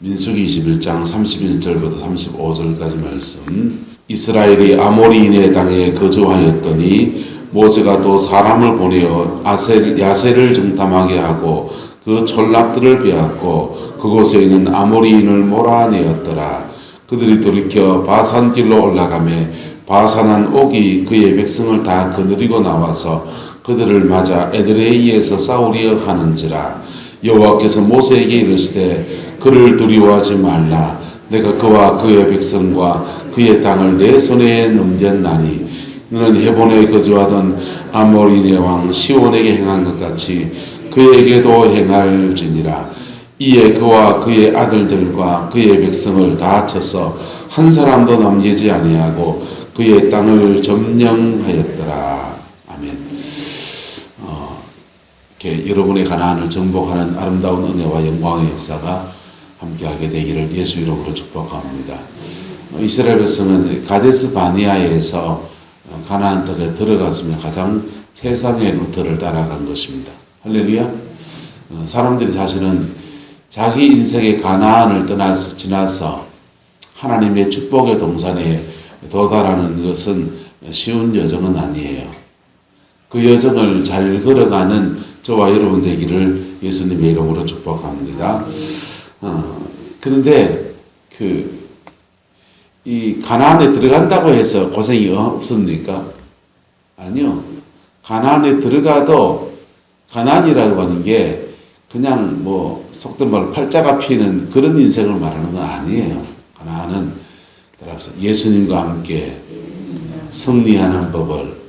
민수기 21장 31절부터 35절까지 말씀. 이스라엘이 아모리인의 땅에 거주하였더니 모세가 또 사람을 보내어 야세를 정탐하게 하고 그 전락들을 빼앗고 그곳에 있는 아모리인을 몰아내었더라. 그들이 돌이켜 바산길로 올라가매 바산한 옥이 그의 백성을 다 거느리고 나와서 그들을 맞아 에드레이에서 싸우려 하는지라. 여호와께서 모세에게 이르시되 그를 두려워하지 말라. 내가 그와 그의 백성과 그의 땅을 내 손에 넘겼나니 너는 헤본에 거주하던 아모리네 왕 시온에게 행한 것 같이 그에게도 행할지니라. 이에 그와 그의 아들들과 그의 백성을 다 쳐서 한 사람도 남기지 아니하고 그의 땅을 점령하였더라. 아멘. 이렇게 여러분의 가나안을 정복하는 아름다운 은혜와 영광의 역사가 함께하게 되기를 예수 이름으로 축복합니다. 이스라엘 백성은 가데스 바니아에서 가나안 땅에 들어갔으면 가장 최상의 루트를 따라간 것입니다. 할렐루야. 사람들이 사실은 자기 인생의 가나안을 지나서 하나님의 축복의 동산에 도달하는 것은 쉬운 여정은 아니에요. 그 여정을 잘 걸어가는 저와 여러분 되기를 예수님의 이름으로 축복합니다. 그런데 이 가나안에 들어간다고 해서 고생이 없습니까? 아니요. 가나안에 들어가도 가나안이라고 하는 게 그냥 속된 말로 팔자가 피는 그런 인생을 말하는 건 아니에요. 가나안은 따라서 예수님과 함께 승리하는 법을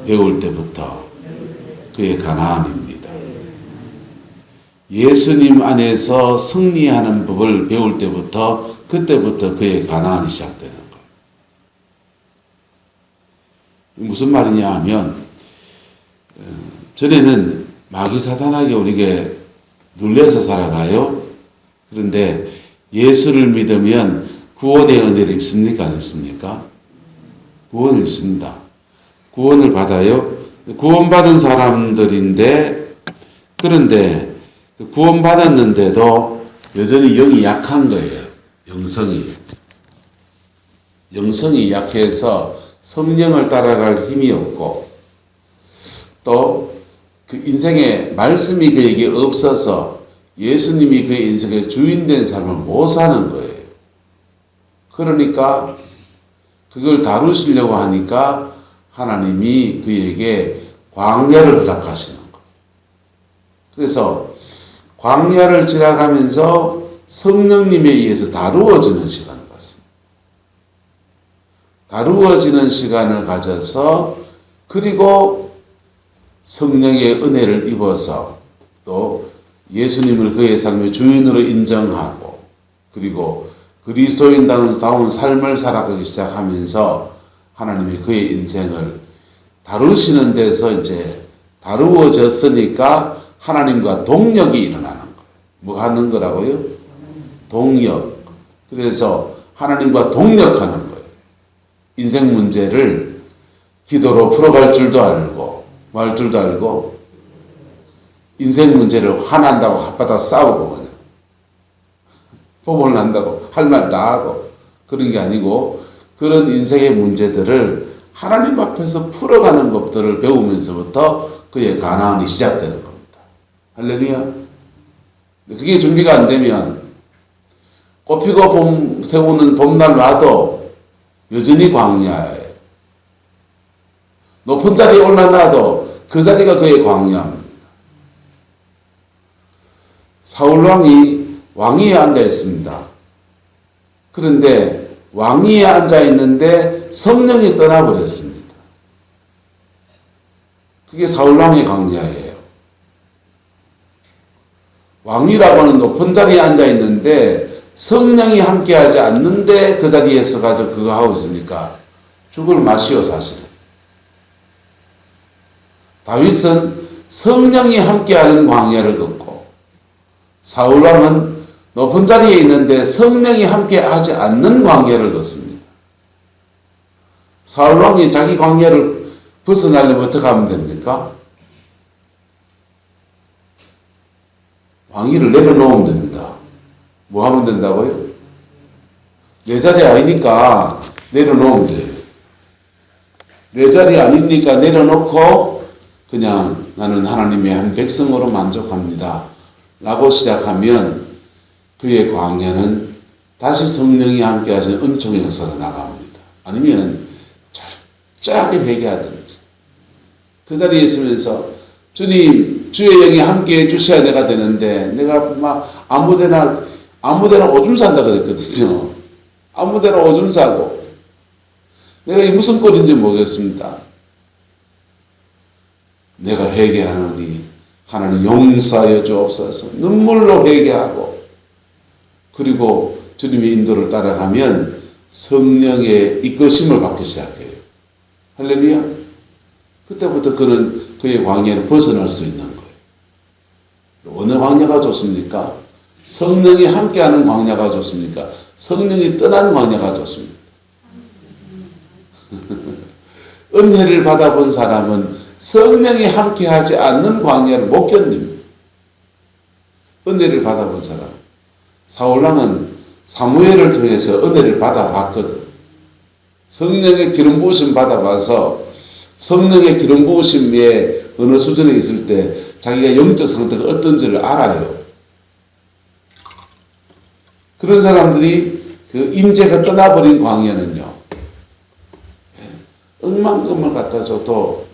배울 때부터 그의 가나안입니다. 예수님 안에서 승리하는 법을 배울 때부터 그때부터 그의 가나안이 시작되는 거예요. 무슨 말이냐 하면 전에는 마귀 사탄에게 우리에게 눌려서 살아가요. 그런데 예수를 믿으면 구원의 은혜를 입습니까? 안 입습니까? 구원을 입습니다. 구원을 받아요. 구원받은 사람들인데 그런데 구원받았는데도 여전히 영이 약한 거예요. 영성이 약해서 성령을 따라갈 힘이 없고 또 그 인생에 말씀이 그에게 없어서 예수님이 그의 인생의 주인된 삶을 못 사는 거예요. 그러니까 그걸 다루시려고 하니까 하나님이 그에게 광야를 허락하시는 거예요. 그래서 광야를 지나가면서 성령님에 의해서 다루어지는 시간을 갖습니다. 다루어지는 시간을 가져서 그리고 성령의 은혜를 입어서 또 예수님을 그의 삶의 주인으로 인정하고 그리고 그리스도인다운 삶을 살아가기 시작하면서 하나님이 그의 인생을 다루시는 데서 이제 다루어졌으니까 하나님과 동력이 일어나는 거예요. 뭐 하는 거라고요? 동력. 그래서 하나님과 동력하는 거예요. 인생 문제를 기도로 풀어갈 줄도 알고 뭐 할 줄도 알고 인생 문제를 화난다고 핫바닥 싸우고 그냥 포볼 난다고 할 말 다 하고 그런 게 아니고 그런 인생의 문제들을 하나님 앞에서 풀어가는 법들을 배우면서부터 그의 가나안이 시작되는 겁니다. 할렐루야. 그게 준비가 안 되면 꽃피고 세우는 봄날 와도 여전히 광야예요. 높은 자리에 올라놔도 그 자리가 그의 광야입니다. 사울왕이 왕위에 앉아 있습니다. 그런데 왕위에 앉아 있는데 성령이 떠나버렸습니다. 그게 사울왕의 광야예요. 왕위라고는 높은 자리에 앉아 있는데 성령이 함께하지 않는데 그 자리에 서가지고 그거 하고 있으니까 죽을 맛이요 사실은. 다윗은 성령이 함께하는 광야를 걷고 사울왕은 높은 자리에 있는데 성령이 함께하지 않는 광야를 걷습니다. 사울왕이 자기 광야를 벗어나려면 어떻게 하면 됩니까? 왕위를 내려놓으면 됩니다. 뭐 하면 된다고요? 내 자리 아니니까 내려놓으면 돼요. 내 자리 아니니까 내려놓고 그냥 나는 하나님의 한 백성으로 만족합니다 라고 시작하면 그의 광야는 다시 성령이 함께 하시는 은총의 역사가 나갑니다. 아니면 짧게 회개하든지 그 자리에 있으면서 주님 주의 영이 함께 해주셔야 내가 되는데 내가 막 아무데나 오줌 산다 그랬거든요. 아무데나 오줌 싸고 내가 이 무슨 꼴인지 모르겠습니다. 내가 회개하노니 하나님 용서하여 주옵소서. 눈물로 회개하고 그리고 주님의 인도를 따라가면 성령의 이끄심을 받기 시작해요. 할렐루야. 그때부터 그는 그의 광야를 벗어날 수 있는 거예요. 어느 광야가 좋습니까? 성령이 함께하는 광야가 좋습니까? 성령이 떠난 광야가 좋습니다. 은혜를 받아본 사람은 성령이 함께하지 않는 광야를 못 견딥니다. 은혜를 받아본 사람. 사울왕은 사무엘을 통해서 은혜를 받아봤거든. 성령의 기름 부으심 받아봐서 성령의 기름 부으심에 어느 수준에 있을 때 자기가 영적 상태가 어떤지를 알아요. 그런 사람들이 그 임재가 떠나버린 광야는요, 억만금을 갖다 줘도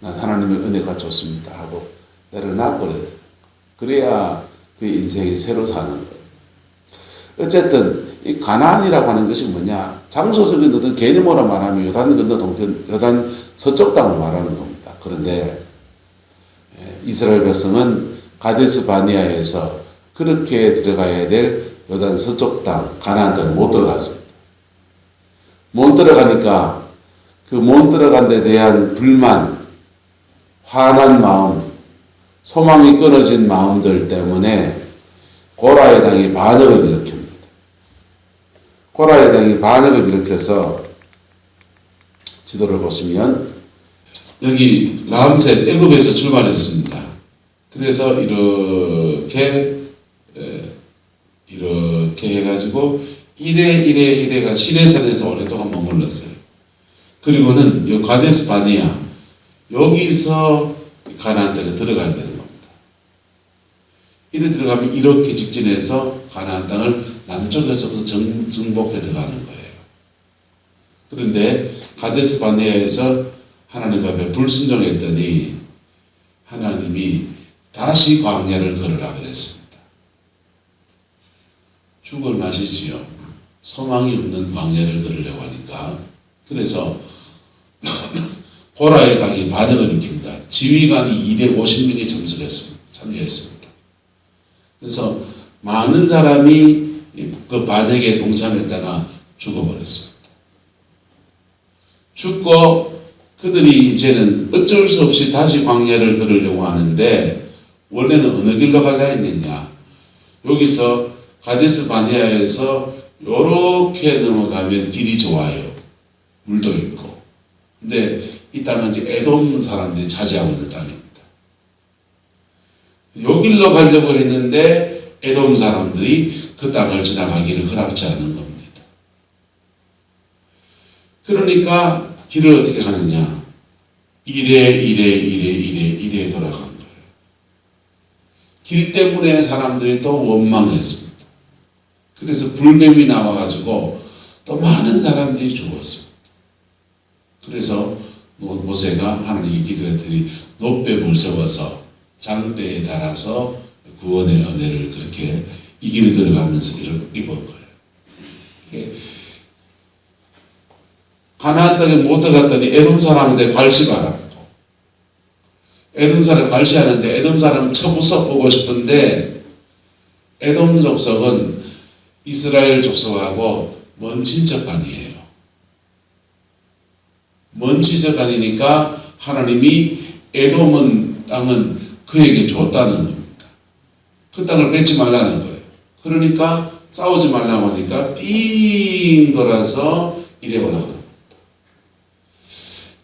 난 하나님의 은혜가 좋습니다 하고 내려놔버려요. 그래야 그 인생이 새로 사는 거예요. 어쨌든 이 가나안이라고 하는 것이 뭐냐? 장소적인 어떤 개념으로 말하면 요단 건너 동편, 요단 서쪽 땅을 말하는 겁니다. 그런데 이스라엘 백성은 가데스 바니아에서 그렇게 들어가야 될 요단 서쪽 땅, 가나안 땅에 못 들어갔습니다. 못 들어가니까 그 못 들어간 데 대한 불만, 화난 마음, 소망이 끊어진 마음들 때문에 고라의 당이 반역을 일으킵니다. 고라의 당이 반역을 일으켜서 지도를 보시면 여기 라암셋 애굽에서 출발했습니다. 그래서 이렇게 해가지고 이래가 시내산에서 오랫동안 머물렀어요. 그리고는 이 가데스 바니아 여기서 가나안 땅에 들어가야 되는 겁니다. 이래 들어가면 이렇게 직진해서 가나안 땅을 남쪽에서부터 정복해 들어가는 거예요. 그런데 가데스 바네아에서 하나님 앞에 불순종했더니 하나님이 다시 광야를 걸으라 그랬습니다. 죽을 맛이지요. 소망이 없는 광야를 걸으려고 하니까. 그래서 고라의 당이 반역을 일으킵니다. 지휘관이 250명이 참여했습니다. 그래서 많은 사람이 그 반역에 동참했다가 죽어버렸습니다. 죽고 그들이 이제는 어쩔 수 없이 다시 광야를 걸으려고 하는데 원래는 어느 길로 가려 했느냐. 여기서 가데스 바네아에서 요렇게 넘어가면 길이 좋아요. 물도 있고. 근데 이 땅은 이제 에돔 사람들이 차지하고 있는 땅입니다. 요 길로 가려고 했는데 에돔 사람들이 그 땅을 지나가기를 허락지 않은 겁니다. 그러니까 길을 어떻게 가느냐. 이래 돌아간 거예요. 길 때문에 사람들이 또 원망했습니다. 그래서 불뱀이 나와가지고 또 많은 사람들이 죽었습니다. 그래서 모세가 하나님께 기도했더니 놋뱀을 세워서 장대에 달아서 구원의 은혜를 그렇게 이 길을 걸어가면서 입은 거예요. 가나안 땅에 못 들어갔더니 에돔 사람한테 괄시받았고 에돔 사람 괄시하는데 에돔 사람 처부서 보고 싶은데 에돔 족속은 이스라엘 족속하고 먼 친척 아니에요. 먼 친척 아니니까 하나님이 에돔은 땅은 그에게 줬다는 겁니다. 그 땅을 뺏지 말라는 거예요. 그러니까 싸우지 말라고 하니까 삥 돌아서 이래 올라갑니다.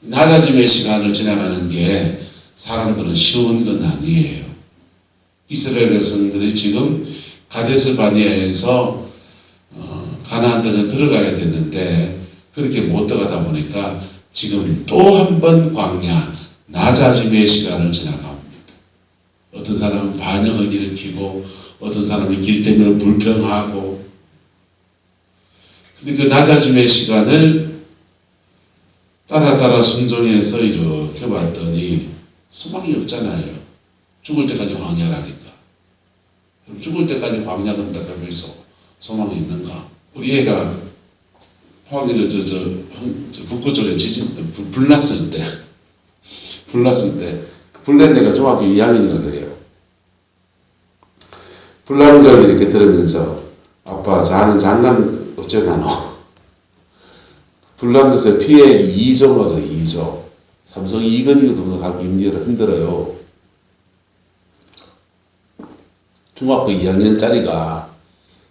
낮아짐의 시간을 지나가는 게 사람들은 쉬운 건 아니에요. 이스라엘 백성들이 지금 가데스 바니아에서 가나안 땅에 들어가야 되는데 그렇게 못 들어가다 보니까 지금 또 한 번 광야 낮아짐의 시간을 지나갑니다. 어떤 사람은 반역을 일으키고 어떤 사람은 길 때문에 불평하고 근데 그 낮아짐의 시간을 따라 순종해서 이렇게 봤더니 소망이 없잖아요. 죽을 때까지 광야라니까. 그럼 죽을 때까지 광야 간다 하면서 소망이 있는가? 우리 애가 포항에 저 북구 쪽에 지진 불났을 때 불난 데가 중학교 2학년이거든요. 불나는 걸 이렇게 들으면서 아빠 자는 장난 어쩌가노? 불난 것에 피해액이 2조가 그래 2조. 삼성 2건이고 그거 가기 힘들어요. 중학교 2학년짜리가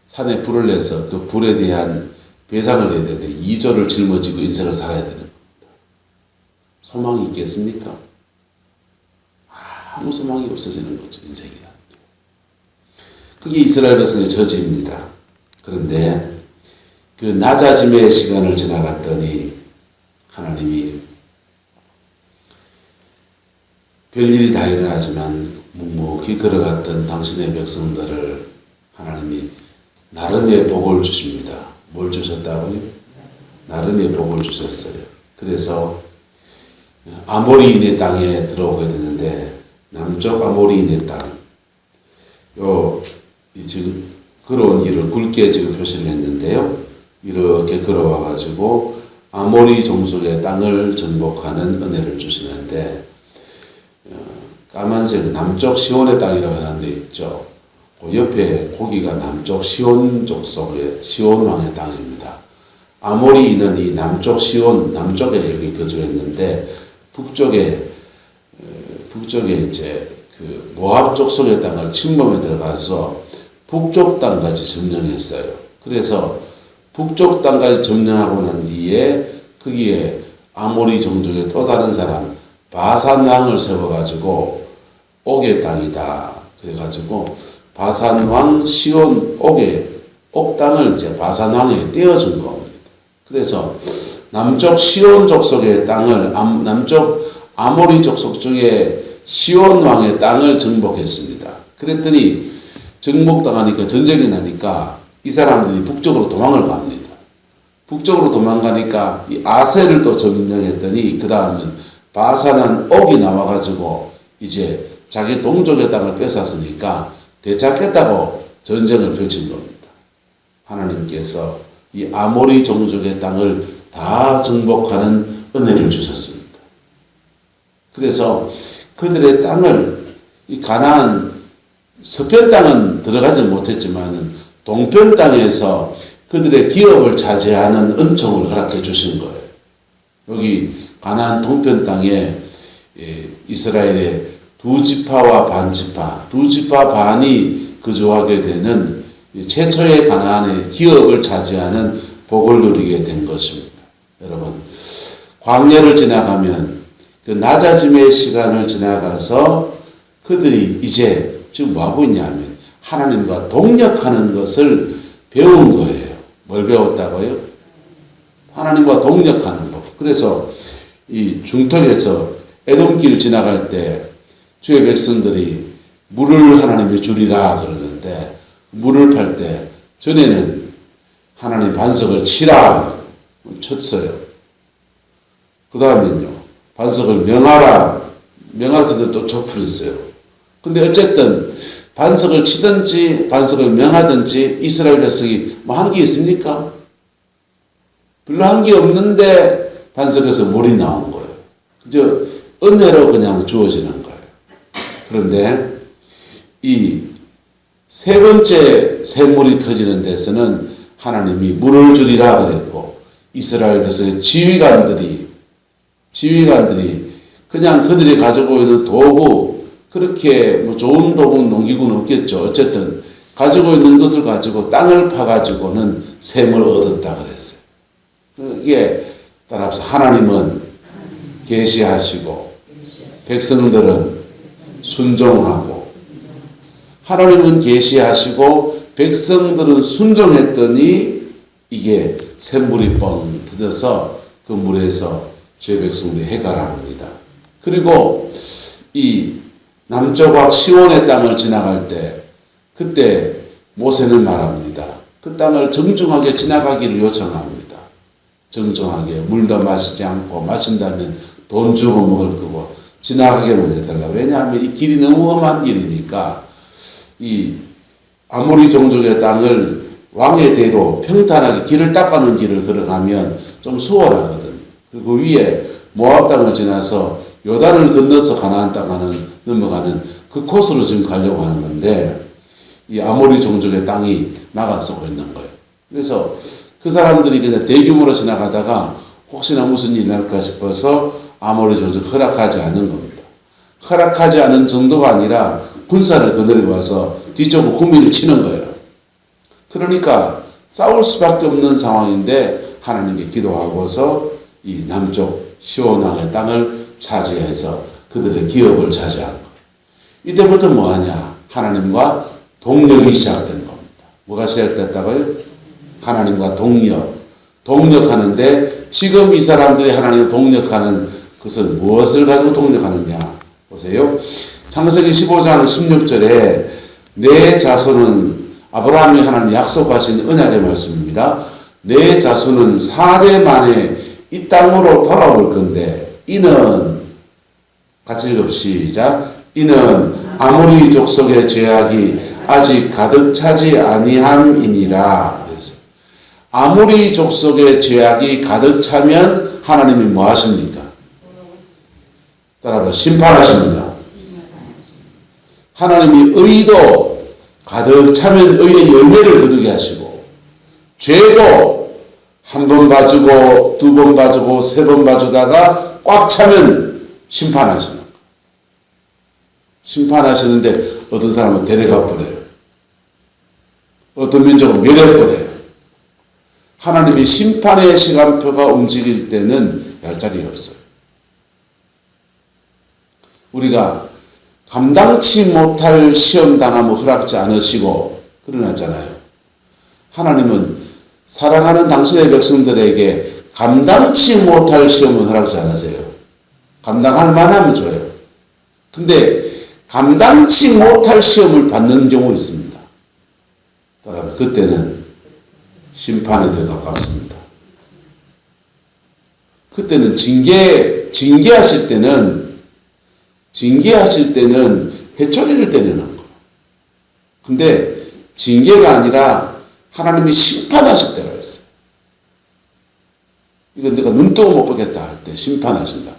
산에 불을 내서 그 불에 대한 배상을 해야 되는데 2조를 짊어지고 인생을 살아야 되는 겁니다. 소망이 있겠습니까? 아무 소망이 없어지는 거죠. 인생이라는 게. 그게 이스라엘 백성의 저지입니다. 그런데 그 낮아짐의 시간을 지나갔더니 하나님이 별일이 다 일어나지만 묵묵히 걸어갔던 당신의 백성들을 하나님이 나름의 복을 주십니다. 뭘 주셨다고요? 나름의 복을 주셨어요. 그래서 아모리인의 땅에 들어오게 되는데 남쪽 아모리인의 땅, 지금 걸어온 길을 굵게 지금 표시를 했는데요. 이렇게 걸어와가지고 아모리 종속의 땅을 정복하는 은혜를 주시는데 까만색 남쪽 시온의 땅이라고 하는 데 있죠. 그 옆에 거기가 남쪽 시온 족속의 시온 왕의 땅입니다. 아모리인은 이 남쪽 시온 남쪽에 여기 거주했는데 북쪽에 이제 그 모압 족속의 땅을 침범에 들어가서 북쪽 땅까지 점령했어요. 그래서 북쪽 땅까지 점령하고 난 뒤에 거기에 아모리 종족의 또 다른 사람 바산 왕을 세워가지고 옥의 땅이다. 그래가지고 바산 왕 시온 옥 땅을 이제 바산 왕에게 떼어준 겁니다. 그래서 남쪽 시온 족속의 땅을 남쪽 아모리 족속 중에 시온 왕의 땅을 정복했습니다. 그랬더니 정복당하니까 전쟁이 나니까 이 사람들이 북쪽으로 도망을 갑니다. 북쪽으로 도망가니까 이 아셀을 또 점령했더니 그 다음은 바산한 옥이 나와가지고 이제 자기 동족의 땅을 뺏었으니까 되찾겠다고 전쟁을 펼친 겁니다. 하나님께서 이 아모리 종족의 땅을 다 정복하는 은혜를 주셨습니다. 그래서 그들의 땅을 이 가나안 서편 땅은 들어가지 못했지만 동편 땅에서 그들의 기업을 차지하는 은총을 허락해 주신 거예요. 여기 가나안 동편 땅에 이스라엘의 두 지파와 반 지파, 두 지파 반이 거주하게 되는 최초의 가나안의 기업을 차지하는 복을 누리게 된 것입니다. 여러분, 광야를 지나가면 그 낮아짐의 시간을 지나가서 그들이 이제 지금 뭐하고 있냐면 하나님과 동력하는 것을 배운 거예요. 뭘 배웠다고요? 하나님과 동력하는 법. 그래서 이 중턱에서 에돔길 지나갈 때 주의 백성들이 물을 하나님이 주리라 그러는데 물을 팔 때 전에는 하나님 반석을 치라 쳤어요. 그 다음엔요 반석을 명하라 명하기도 또 좁혔어요. 근데 어쨌든 반석을 치든지 반석을 명하든지 이스라엘 백성이 뭐 한 게 있습니까? 별로 한 게 없는데 반석에서 물이 나온 거예요. 그저 은혜로 그냥 주어지는 거예요. 그런데 이 세 번째 샘물이 터지는 데서는 하나님이 물을 주리라 그랬고 이스라엘 백성의 지휘관들이 그냥 그들이 가지고 있는 도구 그렇게 뭐 좋은 도구는 농기구는 없겠죠. 어쨌든 가지고 있는 것을 가지고 땅을 파가지고는 샘을 얻었다 그랬어요. 이게 따라서 하나님은 계시하시고 백성들은 순종하고 하나님은 계시하시고 백성들은 순종했더니 이게 샘물이 뻥 터져서 그 물에서 죄 백성들이 해결합니다. 그리고 이 남조각 시온의 땅을 지나갈 때 그때 모세는 말합니다. 그 땅을 정중하게 지나가기를 요청합니다. 정중하게 물도 마시지 않고 마신다면 돈 주고 먹을 거고 지나가게만 해달라. 왜냐하면 이 길이 너무 험한 길이니까 이 아모리 종족의 땅을 왕의 대로 평탄하게 길을 닦아놓은 길을 걸어가면 좀 수월하거든. 그리고 위에 모압 땅을 지나서 요단을 건너서 가나안 땅 넘어가는 그 코스로 지금 가려고 하는 건데 이 아모리 종족의 땅이 막아서고 있는 거예요. 그래서 그 사람들이 그냥 대규모로 지나가다가 혹시나 무슨 일이 날까 싶어서 아모리 종족 허락하지 않은 겁니다. 허락하지 않은 정도가 아니라 군사를 거느리고 와서 뒤쪽으로 후미를 치는 거예요. 그러니까 싸울 수밖에 없는 상황인데 하나님께 기도하고서 이 남쪽 시온왕의 땅을 차지해서 그들의 기업을 차지한 거예요. 이때부터 뭐하냐? 하나님과 동력이 시작된 겁니다. 뭐가 시작됐다고요? 하나님과 동력하는데 지금 이 사람들이 하나님과 동력하는 것은 무엇을 가지고 동력하느냐? 보세요. 창세기 15장 16절에 내 자손은 아브라함이 하나님 약속하신 언약의 말씀입니다. 내 자손은 4대 만에 이 땅으로 돌아올 건데 이는 같이 읽읍시다. 이는 아모리 족속의 죄악이 아직 가득 차지 아니함이니라. 그래서 아모리 족속의 죄악이 가득 차면 하나님이 뭐 하십니까? 따라서 심판하십니다. 하나님이 의도 가득 차면 의의 열매를 거두게 하시고 죄도 한 번 봐주고 두 번 봐주고 세 번 봐주다가 꽉 차면 심판하시는 거예요. 심판하시는데 어떤 사람은 데려가 버려요. 어떤 민족은 멸해버려요. 하나님이 심판의 시간표가 움직일 때는 얄짤이 없어요. 우리가 감당치 못할 시험 당하면 허락지 않으시고 그러나잖아요. 하나님은 사랑하는 당신의 백성들에게 감당치 못할 시험은 허락지 않으세요. 감당할 만하면 줘요. 근데 감당치 못할 시험을 받는 경우 있습니다. 따라서 그때는 심판에 더 가깝습니다. 그때는 징계하실 때는 회초리를 때리는 거예요. 근데 징계가 아니라 하나님이 심판하실 때가 있어요. 이건 내가 눈 뜨고 못 보겠다 할 때 심판하신다.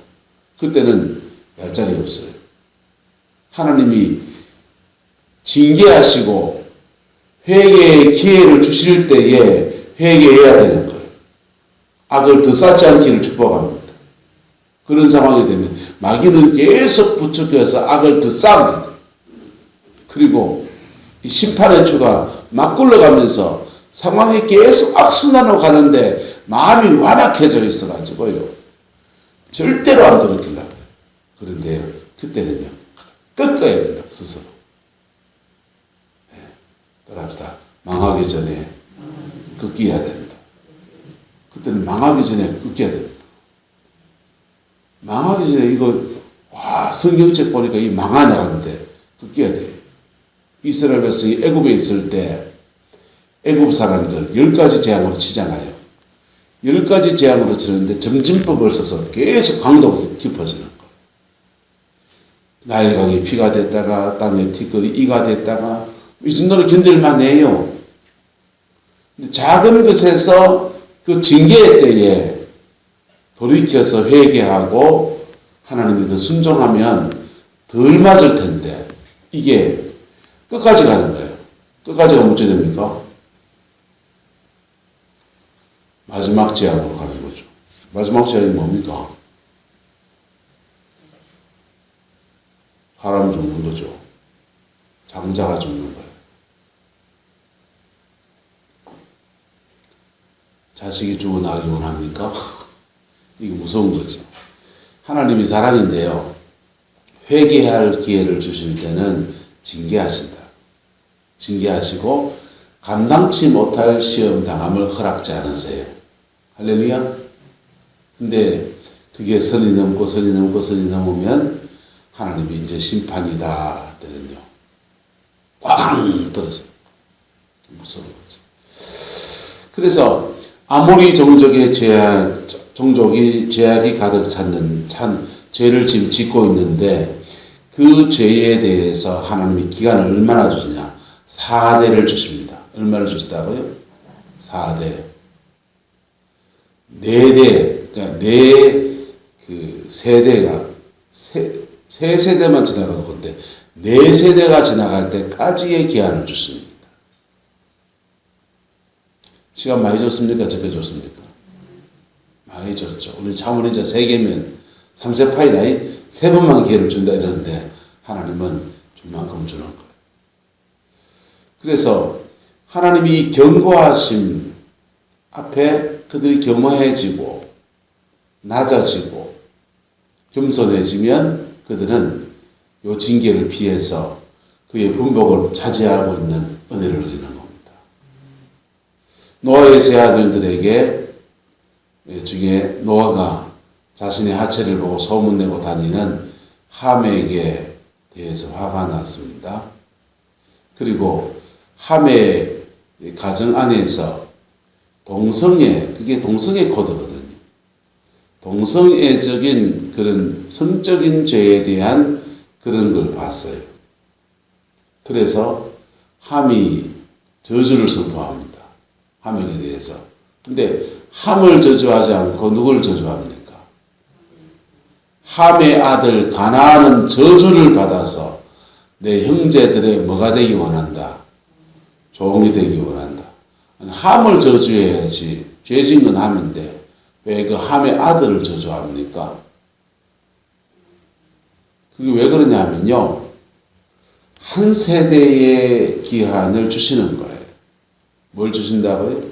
그때는 얄짤이 없어요. 하나님이 징계하시고 회개의 기회를 주실 때에 회개해야 되는 거예요. 악을 더 쌓지 않기를 축복합니다. 그런 상황이 되면 마귀는 계속 부추겨서 악을 더 쌓게 돼요. 그리고 이 심판의 추가 막 굴러가면서 상황이 계속 악순환으로 가는데 마음이 완악해져 있어가지고요. 절대로 안 돌이키려고. 그런데요, 그때는요, 꺾어야 된다, 스스로. 네, 따라합시다. 망하기 전에 꺾여야 된다. 그때는 망하기 전에 꺾여야 된다. 망하기 전에 이거, 성경책 보니까 이 망하냐는데 꺾여야 돼요. 이스라엘 백성이 애굽에 있을 때 애굽 사람들 10가지 재앙으로 치잖아요. 10가지 재앙으로 치는데 점진법을 써서 계속 강도가 깊어지는 거예요. 나일강이 피가 됐다가 땅에 티끌이 이가 됐다가 이 정도로 견딜만 해요. 작은 것에서 그 징계의 때에 돌이켜서 회개하고 하나님께 더 순종하면 덜 맞을 텐데 이게 끝까지 가는 거예요. 끝까지 가면 어찌 됩니까? 마지막 재앙으로 가는 거죠. 마지막 재앙이 뭡니까? 사람 죽는 거죠. 장자가 죽는 거예요. 자식이 죽어나가기 원합니까? 이게 무서운 거죠. 하나님이 사랑인데요. 회개할 기회를 주실 때는 징계하신다. 징계하시고 감당치 못할 시험 당함을 허락지 않으세요. 할렐루야. 근데 그게 선이 넘고 선이 넘고 선이 넘으면 하나님이 이제 심판이다 하더군요. 꽝 떨어져. 무서운 거죠. 그래서 아모리 종족이 죄악이 가득 찬 죄를 지금 짓고 있는데 그 죄에 대해서 하나님이 기간을 얼마나 주시냐? 4대를 주십니다. 얼마를 주시다고요? 4대. 4대, 그러니까 그 세대가 세 세대만 지나가도 건데 4세대가 지나갈 때까지의 기한을 주십니다. 시간 많이 줬습니까? 적게 줬습니까? 많이 줬죠. 우리 차원이 이제 3개면 3세 파이다. 3번만 기회를 준다 이러는데 하나님은 줄 만큼 주는 거예요. 그래서 하나님이 경고하심 앞에 그들이 겸허해지고 낮아지고 겸손해지면 그들은 요 징계를 피해서 그의 분복을 차지하고 있는 은혜를 누리는 겁니다. 노아의 세 아들들에게 중에 노아가 자신의 하체를 보고 소문내고 다니는 함에게 대해서 화가 났습니다. 그리고 함의 가정 안에서 그게 동성애 코드거든요. 동성애적인 그런 성적인 죄에 대한 그런 걸 봤어요. 그래서 함이 저주를 선포합니다. 함에게 대해서. 근데 함을 저주하지 않고 누굴 저주합니까? 함의 아들 가나안은 저주를 받아서 내 형제들의 뭐가 되기 원한다? 종이 되기 원한다. 함을 저주해야지. 죄진 건 함인데 왜 그 함의 아들을 저주합니까? 그게 왜 그러냐면요. 한 세대의 기한을 주시는 거예요. 뭘 주신다고요?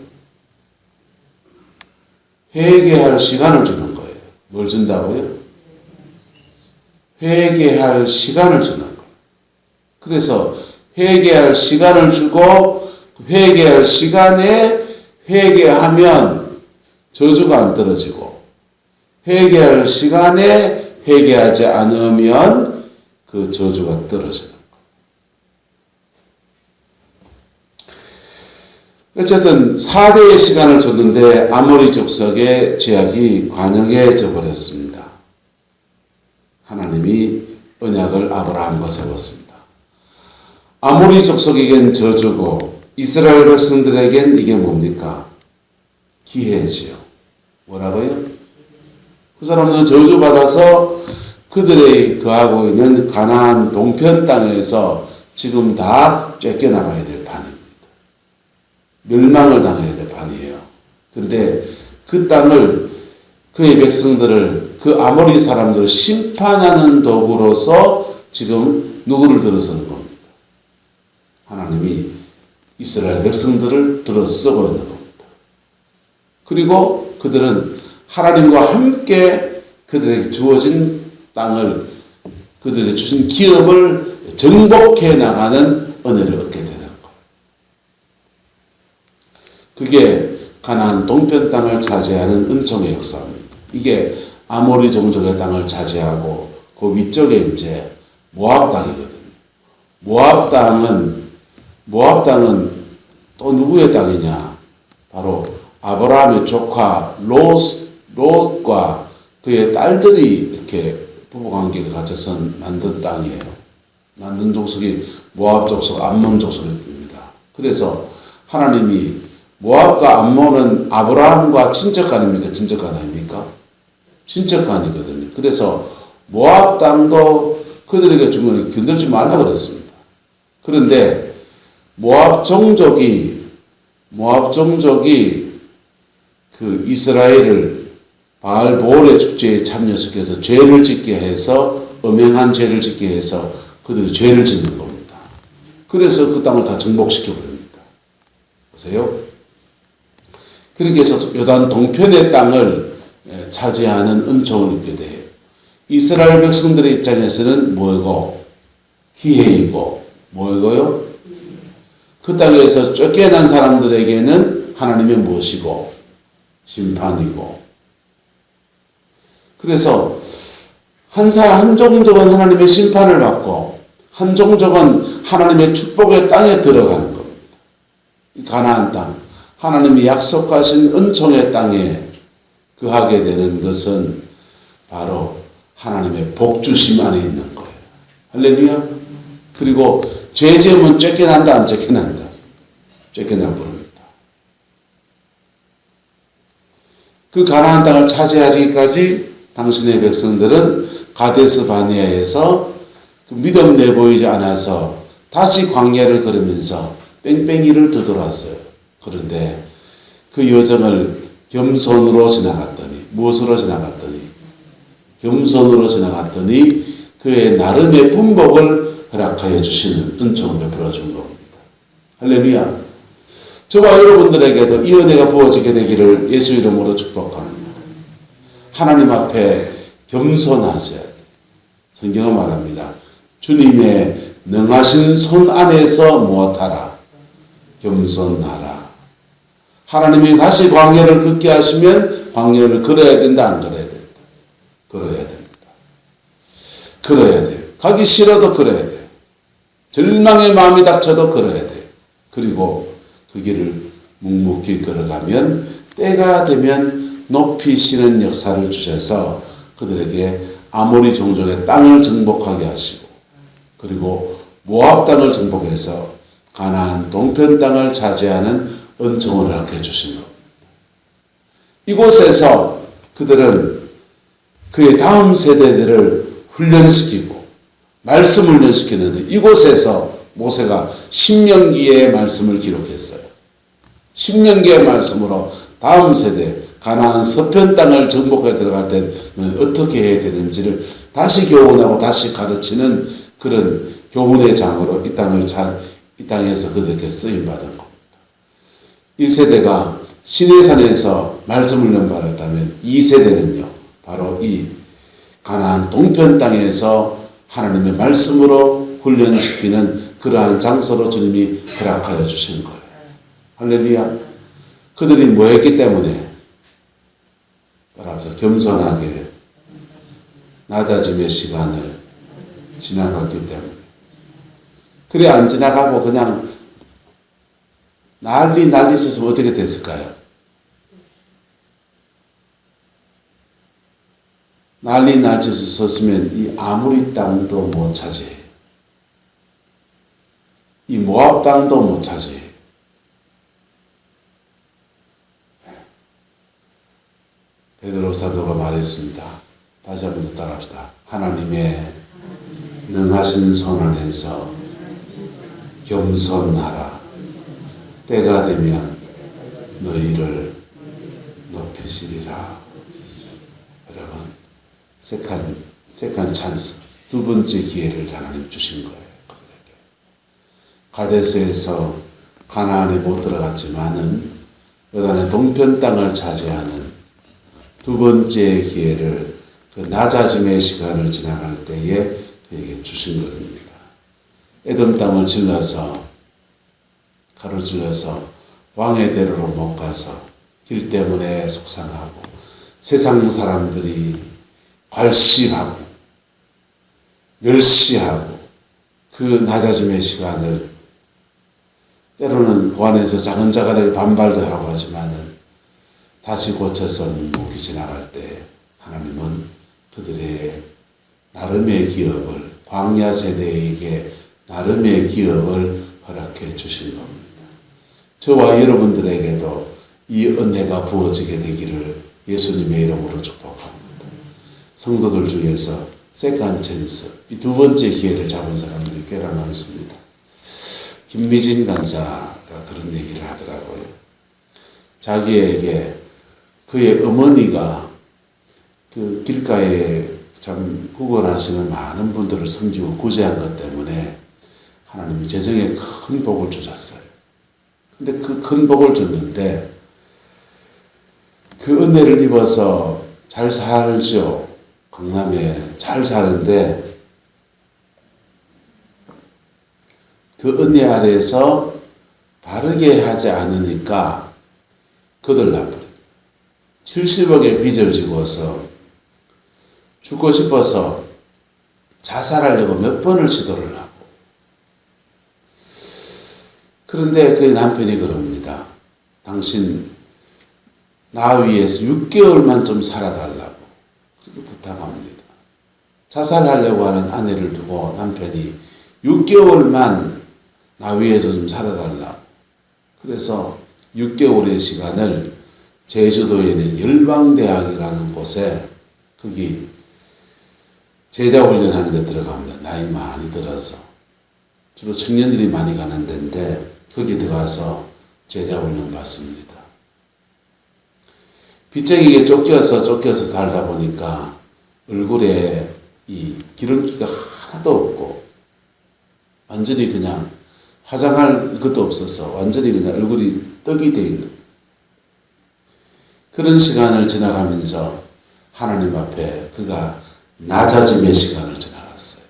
회개할 시간을 주는 거예요. 뭘 준다고요? 회개할 시간을 주는 거예요. 그래서 회개할 시간을 주고 회개할 시간에 회개하면 저주가 안 떨어지고 회개할 시간에 회개하지 않으면 그 저주가 떨어지는 거예요. 어쨌든 4대의 시간을 줬는데 아모리 족속의 죄악이 관영해져 버렸습니다. 하나님이 언약을 아브라함과 세웠습니다. 아모리 족속에겐 저주고 이스라엘 백성들에겐 이게 뭡니까? 기회지요. 뭐라고요? 그 사람은 저주받아서 그들의 거하고 있는 가나안 동편 땅에서 지금 다 쫓겨나가야 될 판입니다. 멸망을 당해야 될 판이에요. 근데 그 땅을 그의 백성들을 그 아모리 사람들을 심판하는 도구로서 지금 누구를 들어서는 겁니까? 하나님이 이스라엘 백성들을 들어서고 있는 겁니다. 그리고 그들은 하나님과 함께 그들에게 주어진 땅을 그들에게 주신 기업을 정복해 나가는 은혜를 얻게 되는 거예요. 그게 가나안 동편 땅을 차지하는 은총의 역사입니다. 이게 아모리 종족의 땅을 차지하고 그 위쪽에 이제 모압 땅이거든요. 모압 땅은 또 누구의 땅이냐? 바로 아브라함의 조카 롯과 그의 딸들이 이렇게 부부관계를 갖춰서 만든 땅이에요. 만든 족속이 모압 족속, 암몬 족속입니다. 그래서 하나님이 모압과 암몬은 아브라함과 친척간입니까? 친척간 아닙니까? 친척간이거든요. 그래서 모압 땅도 그들에게 주문을 건들지 말라 그랬습니다. 그런데 모압 종족이 그 이스라엘을 바알 보올의 축제에 참여시켜서 죄를 짓게 해서 엄행한 죄를 짓게 해서 그들이 죄를 짓는 겁니다. 그래서 그 땅을 다 정복시켜 버립니다. 보세요. 그렇게 해서 요단 동편의 땅을 차지하는 은총을 입게 돼요. 이스라엘 백성들의 입장에서는 뭐고? 기회이고 뭐고요? 그 땅에서 쫓겨난 사람들에게는 하나님의 무엇이고 심판이고, 그래서 한 종족은 하나님의 심판을 받고 한 종족은 하나님의 축복의 땅에 들어가는 겁니다. 이 가나안 땅, 하나님이 약속하신 은총의 땅에 거하게 되는 것은 바로 하나님의 복주심 안에 있는 거예요. 할렐루야. 그리고 죄 지으면 쫓겨난다, 안 쫓겨난다? 쫓겨나 버립니다. 그 가나안 땅을 차지하기까지 당신의 백성들은 가데스 바네아에서 그 믿음 내보이지 않아서 다시 광야를 걸으면서 뺑뺑이를 되돌았어요. 그런데 그 여정을 겸손으로 지나갔더니, 무엇으로 지나갔더니? 겸손으로 지나갔더니 그의 나름의 분복을 허락하여 주시는 은총을 베풀어 준 겁니다. 할렐루야. 저와 여러분들에게도 이 은혜가 부어지게 되기를 예수 이름으로 축복합니다. 하나님 앞에 겸손하셔야 돼요. 성경은 말합니다. 주님의 능하신 손 안에서 무엇하라? 겸손하라. 하나님이 다시 광야를 걷게 하시면 광야를 걸어야 된다, 안 걸어야 된다? 걸어야 됩니다. 걸어야 돼요. 가기 싫어도 걸어야 돼요. 절망의 마음이 닥쳐도 걸어야 돼요. 그리고 그 길을 묵묵히 걸어가면 때가 되면 높이 쉬는 역사를 주셔서 그들에게 아모리 종족의 땅을 정복하게 하시고, 그리고 모압 땅을 정복해서 가나안 동편 땅을 차지하는 은총을 허락해 주신 겁니다. 이곳에서 그들은 그의 다음 세대들을 훈련시키고 말씀 훈련시키는데, 이곳에서 모세가 신명기의 말씀을 기록했어요. 신명기의 말씀으로 다음 세대 가나안 서편 땅을 정복해 들어갈 때는 어떻게 해야 되는지를 다시 교훈하고 다시 가르치는 그런 교훈의 장으로 이 땅에서 그들에게 쓰임 받은 겁니다. 1세대가 시내산에서 말씀 훈련 받았다면 2세대는요, 바로 이 가나안 동편 땅에서 하나님의 말씀으로 훈련시키는 그러한 장소로 주님이 허락하여 주신 거예요. 할렐루야. 그들이 뭐 했기 때문에? 따라서 겸손하게 낮아짐의 시간을 지나갔기 때문에. 그래 안 지나가고 그냥 난리 쳤으면 어떻게 됐을까요? 난리 쳤으면 이 아모리 땅도 못 차지해요. 이 모압 땅도 못 차지해요. 베드로 사도가 말했습니다. 다시 한번 따라합시다. 하나님의 능하신 손 안에서 겸손하라. 때가 되면 너희를 높이시리라. 여러분, 세컨 찬스, 두 번째 기회를 하나님 주신 거예요. 그들에게. 가데스에서 가나안에 못 들어갔지만은 요단의 동편 땅을 차지하는 두 번째 기회를, 그 낮아짐의 시간을 지나갈 때에 그에게 주신 것입니다. 에돔 땅을 가로질러서 왕의 대로로 못 가서 길 때문에 속상하고 세상 사람들이 괄시하고 멸시하고 그 낮아짐의 시간을 때로는 그 안에서 자근자근하게 반발도 하고 하지만은 다시 고쳐서 묵묵히 지나갈 때 하나님은 그들의 나름의 기업을, 광야 세대에게 나름의 기업을 허락해 주신 겁니다. 저와 여러분들에게도 이 은혜가 부어지게 되기를 예수님의 이름으로 축복합니다. 성도들 중에서 세컨 찬스, 이 두 번째 기회를 잡은 사람들이 꽤나 많습니다. 김미진 간사가 그런 얘기를 하더라고요. 자기에게 그의 어머니가 그 길가에 참 구걸하시는 많은 분들을 섬기고 구제한 것 때문에 하나님이 재정에 큰 복을 주셨어요. 근데 그 큰 복을 줬는데 그 은혜를 입어서 잘 살죠. 강남에 잘 사는데 그 은혜 아래에서 바르게 하지 않으니까 거들나버려. 70억의 빚을 지고서 죽고 싶어서 자살하려고 몇 번을 시도를 하고. 그런데 그 남편이 그럽니다. 당신 나 위해서 6개월만 좀 살아달라고 그렇게 부탁합니다. 자살하려고 하는 아내를 두고 남편이 6개월만 나 위해서 좀 살아달라고. 그래서 6개월의 시간을 제주도에 있는 열방대학이라는 곳에 거기 제자훈련하는 데 들어갑니다. 나이 많이 들어서. 주로 청년들이 많이 가는 데인데 거기 들어가서 제자훈련 받습니다. 빚쟁이에 쫓겨서 살다 보니까 얼굴에 이 기름기가 하나도 없고 완전히 그냥 화장할 것도 없어서 완전히 그냥 얼굴이 떡이 돼 있는 그런 시간을 지나가면서 하나님 앞에 그가 낮아짐의 시간을 지나갔어요.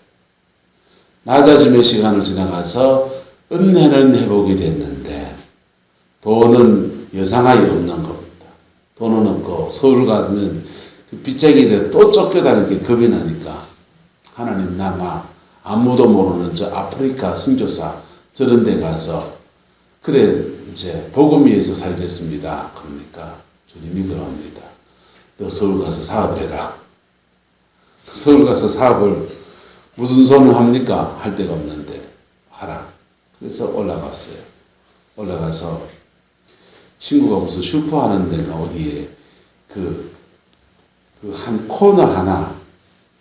낮아짐의 시간을 지나가서 은혜는 회복이 됐는데 돈은 여상하이 없는 겁니다. 돈은 없고 서울 가면 그 빚쟁이들 또 쫓겨다니는 게 겁이 나니까 하나님 남아 아무도 모르는 저 아프리카 선교사 저런 데 가서 그래 이제 복음 위해서 살겠습니다. 그러니까 주님이 그럽니다. 너 서울 가서 사업해라. 서울 가서 사업을 무슨 손을 합니까? 할 데가 없는데 하라. 그래서 올라갔어요. 올라가서 친구가 무슨 슈퍼 하는 데가 어디에 그 한 코너 하나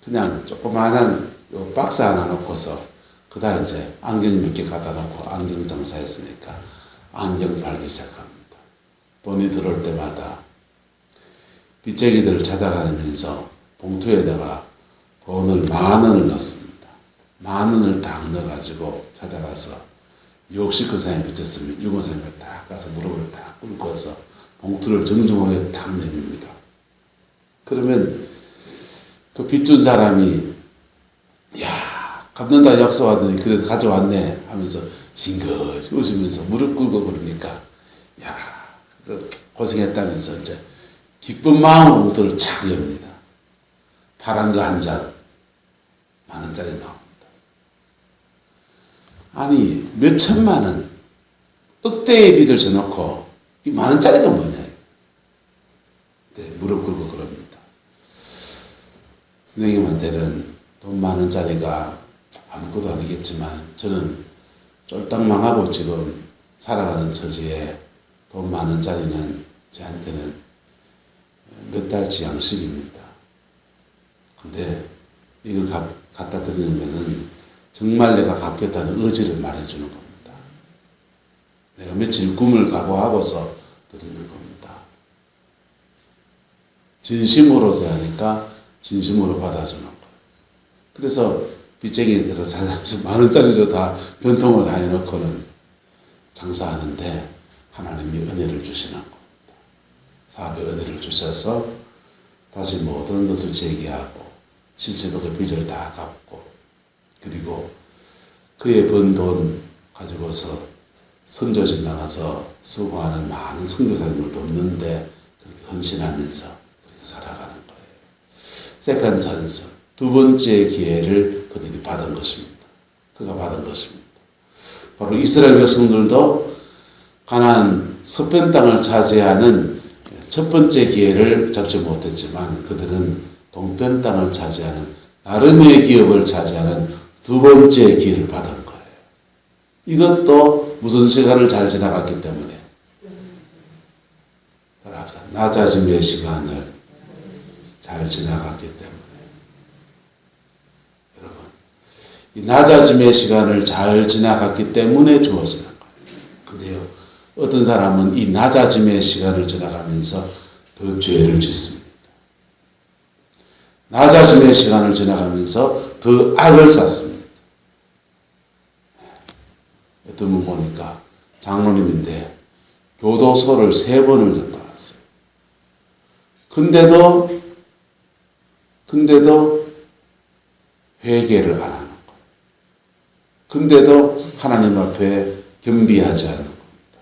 그냥 조그마한 박스 하나 놓고서 그다음 이제 안경 몇 개 갖다 놓고 안경 장사했으니까 안경 팔기 시작합니다. 돈이 들어올 때마다 빚쟁이들을 찾아가면서 봉투에다가 돈을 10,000원을 넣습니다. 10,000원을 딱 넣어가지고 찾아가서 역시 그 사람이 빚졌으면 죽은 사람이 딱 가서 무릎을 딱 꿇고서 봉투를 정중하게 딱 내밉니다. 그러면 그 빚준 사람이 야 갚는다 약속하더니 그래도 가져왔네 하면서 싱긋 웃으면서 무릎 꿇고 그러니까 야 고생했다면서 이제 기쁜 마음으로 봉투를 착 엽니다. 파란 거 한 장 10,000원짜리 나옵니다. 아니 몇 천만 원 억대의 빚을 져놓고 이 10,000원짜리가 뭐냐. 네, 무릎 꿇고 그럽니다. 선생님한테는 돈 10,000원짜리가 아무것도 아니겠지만 저는 쫄딱 망하고 지금 살아가는 처지에 돈 10,000원짜리는 저한테는 몇 달치 양식입니다. 근데 이걸 갖다 드리는 것은 정말 내가 갚겠다는 의지를 말해주는 겁니다. 내가 며칠 꿈을 각오하고서 드리는 겁니다. 진심으로 대하니까 진심으로 받아주는 거예요. 그래서 빚쟁이들을 찾아가면서 10,000원짜리로 다 변통을 다 해놓고는 장사하는데 하나님이 은혜를 주시는 겁니다. 사업에 은혜를 주셔서 다시 모든 것을 재개하고 실제로 그 빚을 다 갚고 그리고 그의 번 돈 가지고서 선교지 나가서 수고하는 많은 선교사님을 돕는데 그렇게 헌신하면서 그렇게 살아가는 거예요. 세컨 찬스, 두 번째 기회를 그들이 받은 것입니다. 그가 받은 것입니다. 바로 이스라엘 백성들도 가나안 서편 땅을 차지하는 첫 번째 기회를 잡지 못했지만 그들은 동편 땅을 차지하는 나름의 기업을 차지하는 두 번째 기회를 받은 거예요. 이것도 무슨 시간을 잘 지나갔기 때문에 낮아짐의 시간을 잘 지나갔기 때문에 여러분 이 낮아짐의 시간을 잘 지나갔기 때문에 주어지는 거예요. 근데요 어떤 사람은 이 낮아짐의 시간을 지나가면서 더 죄를 짓습니다. 낮아짐의 시간을 지나가면서 더 악을 쌓습니다. 어떤 분 보니까 장로님인데 교도소를 3번을 갔다 왔어요. 근데도 회개를 안 하는 거예요. 근데도 하나님 앞에 겸비하지 않는 겁니다.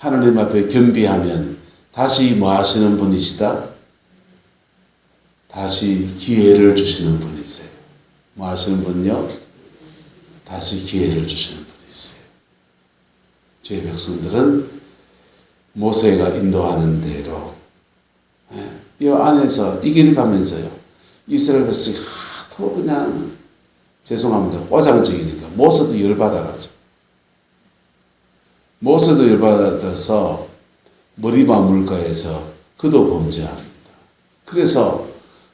하나님 앞에 겸비하면 다시 뭐 하시는 분이시다? 다시 기회를 주시는 분이세요. 뭐 하시는 분요? 다시 기회를 주시는 분이세요. 주의 백성들은 모세가 인도하는 대로 이 안에서 이 길 가면서요. 이스라엘 백성이 하도 그냥 죄송합니다. 꼬장적이니까 모세도 열받아가지고 모세도 열받아서 머리바 물가에서 그도 범죄합니다. 그래서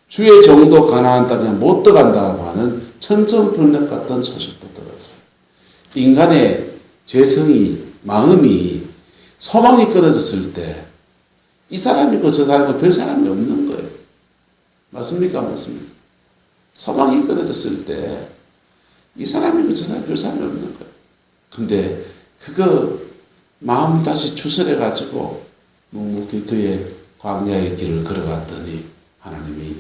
주의 정도 가나안 땅에 못 들어간다고 하는 천천번역 같은 소식도 들었어요. 인간의 죄성이 마음이 소망이 끊어졌을 때 이 사람이 있고 저 사람이 있고 별 사람이 없는 거예요. 맞습니까? 맞습니까? 소망이 끊어졌을 때 이 사람이 있고 저 사람이 별 사람이 없는 거예요. 근데 그거 마음 다시 추스려가지고 묵묵히 그의 광야의 길을 걸어갔더니 하나님이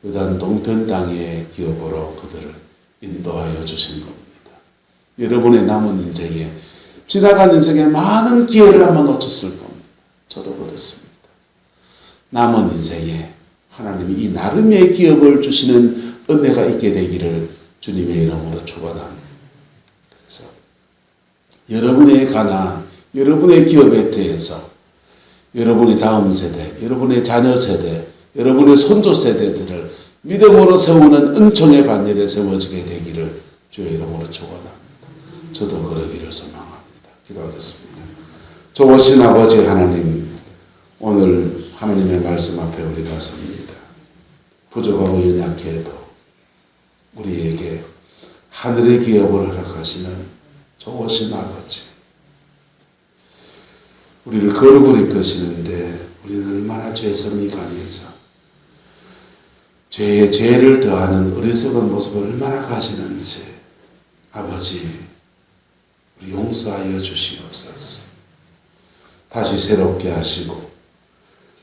요단 동편 땅의 기업으로 그들을 인도하여 주신 겁니다. 여러분의 남은 인생에 지나간 인생에 많은 기회를 한번 놓쳤을 겁니다. 저도 그렇습니다. 남은 인생에 하나님이 이 나름의 기업을 주시는 은혜가 있게 되기를 주님의 이름으로 축원합니다. 그래서 여러분의 가나안, 여러분의 기업에 대해서 여러분의 다음 세대, 여러분의 자녀 세대, 여러분의 손주 세대들을 믿음으로 세우는 은총의 반열에 세워지게 되기를 주의 이름으로 축원합니다. 저도 그러기를 소망합니다. 기도하겠습니다. 좋으신 아버지 하나님, 오늘 하나님의 말씀 앞에 우리가 섭니다. 부족하고 연약해도 우리에게 하늘의 기업을 허락하시는 좋으신 아버지, 우리를 거룩을 이끄시는데 우리는 얼마나 죄성이 강해서 죄에 죄를 더하는 어리석은 모습을 얼마나 가시는지 아버지 우리 용서하여 주시옵소서. 다시 새롭게 하시고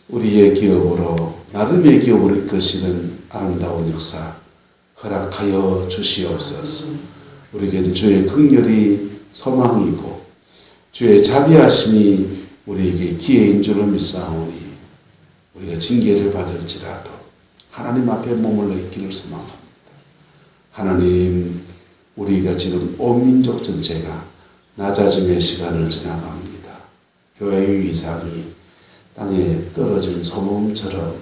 우리의 기업으로 나름의 기업으로 이끄시는 아름다운 역사 허락하여 주시옵소서. 우리에겐 주의 긍휼이 소망이고 주의 자비하심이 우리에게 기회인 줄을 믿사오니 우리가 징계를 받을지라도 하나님 앞에 머물러 있기를 소망합니다. 하나님, 우리가 지금 온 민족 전체가 낮아짐의 시간을 지나갑니다. 교회의 위상이 땅에 떨어진 소금처럼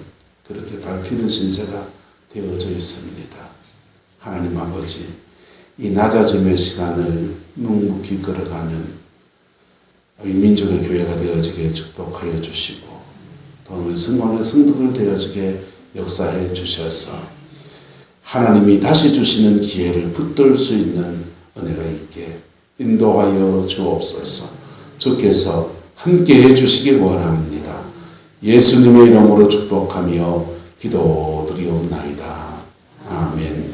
그렇게 밟히는 신세가 되어져 있습니다. 하나님 아버지, 이 낮아짐의 시간을 묵묵히 걸어가는 이 민족의 교회가 되어지게 축복하여 주시고 또 우리 성광의 성도들 되어지게 역사해 주셔서 하나님이 다시 주시는 기회를 붙들 수 있는 은혜가 있게 인도하여 주옵소서. 주께서 함께해 주시기 원합니다. 예수님의 이름으로 축복하며 기도드리옵나이다. 아멘.